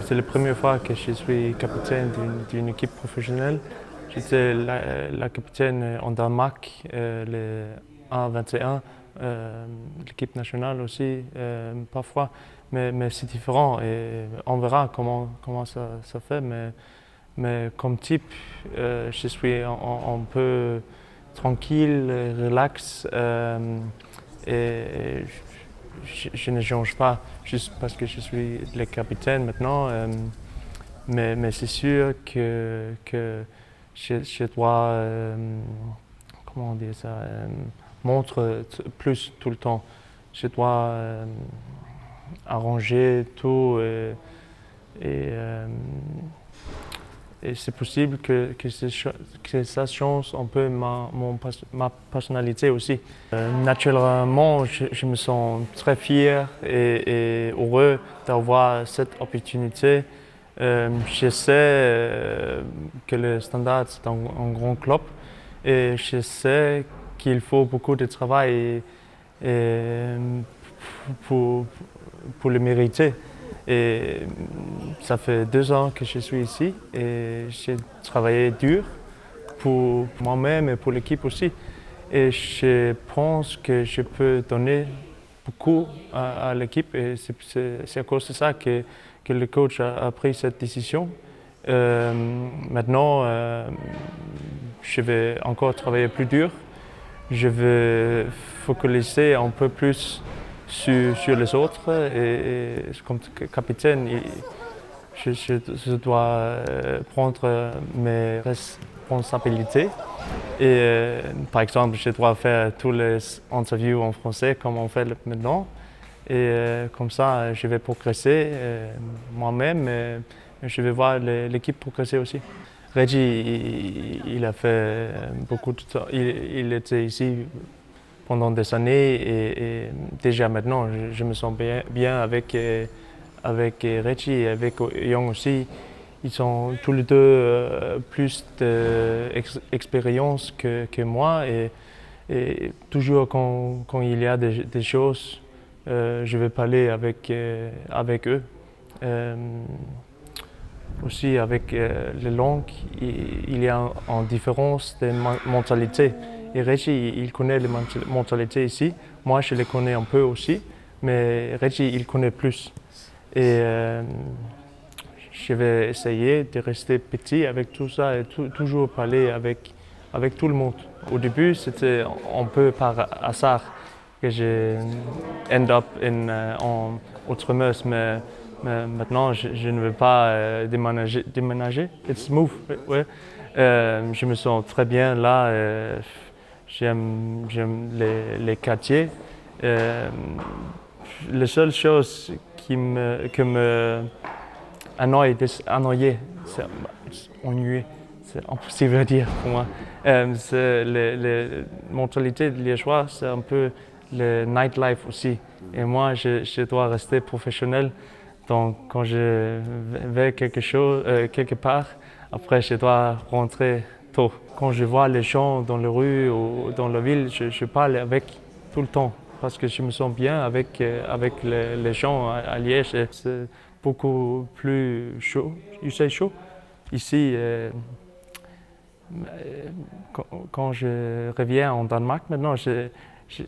C'est la première fois que je suis capitaine d'une équipe professionnelle. J'étais la capitaine en Danemark, le 1-21, l'équipe nationale aussi, parfois. Mais c'est différent et on verra comment ça fait. Mais comme type, je suis un peu tranquille, relax et je ne change pas juste parce que je suis le capitaine maintenant. Mais c'est sûr que je dois, comment dire ça, montrer plus tout le temps. Je dois arranger tout et c'est possible que ça change un peu ma personnalité aussi. Naturellement, je me sens très fier et heureux d'avoir cette opportunité. Je sais que le Standard est un grand club et je sais qu'il faut beaucoup de travail pour, pour le mériter. Et ça fait 2 ans que je suis ici et j'ai travaillé dur pour moi-même et pour l'équipe aussi. Et je pense que je peux donner beaucoup à l'équipe et c'est à cause de ça que le coach a pris cette décision. Maintenant, je vais encore travailler plus dur. Je vais focaliser un peu plus sur les autres et comme capitaine, je dois prendre mes responsabilités. Et par exemple, je dois faire tous les interviews en français comme on fait maintenant. Et comme ça, je vais progresser moi-même et je vais voir l'équipe progresser aussi. Reggie, il a fait beaucoup de temps. Il était ici pendant des années et déjà maintenant, je me sens bien avec Reggie et avec Young aussi. Ils sont tous les deux plus d'expérience que moi et toujours quand il y a des choses, je vais parler avec eux. Aussi avec les langues, il y a une différence de mentalité. Et Reggie, il connaît les mentalités ici. Moi, je les connais un peu aussi, mais Reggie, il connaît plus. Et je vais essayer de rester petit avec tout ça et toujours parler avec tout le monde. Au début, c'était un peu par hasard que j'ai end up en Outremeuse, mais maintenant, je ne veux pas déménager. It's move, ouais. Je me sens très bien là. J'aime les quartiers. La seule chose que me ennuyé, c'est ennuyé, c'est impossible à dire pour moi. C'est la mentalité de liégeois, c'est un peu le nightlife aussi. Et moi, je dois rester professionnel. Donc, quand je vais quelque part, après, je dois rentrer tôt. Quand je vois les gens dans la rue ou dans la ville, je parle avec tout le temps parce que je me sens bien avec les gens à Liège. C'est beaucoup plus chaud. You say chaud? Ici, quand je reviens en Danemark maintenant, je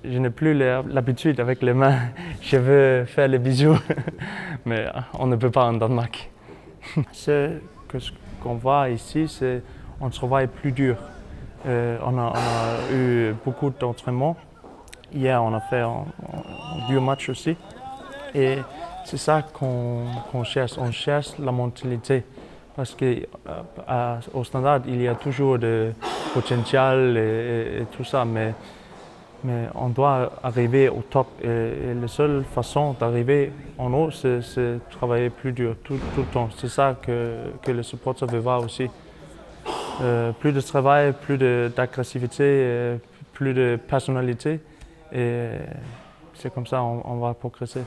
n'ai plus l'habitude avec les mains. Je veux faire les bisous, mais on ne peut pas en Danemark. Ce qu'on voit ici, c'est qu'on travaille plus dur. On a eu beaucoup d'entraînement. Hier, on a fait un dur match aussi. Et c'est ça qu'on cherche. On cherche la mentalité. Parce qu'au Standard, il y a toujours de potentiel et tout ça. Mais on doit arriver au top. Et la seule façon d'arriver en haut, c'est travailler plus dur tout le temps. C'est ça que le supporter veut voir aussi. Plus de travail, plus d'agressivité, plus de personnalité. Et c'est comme ça on va progresser.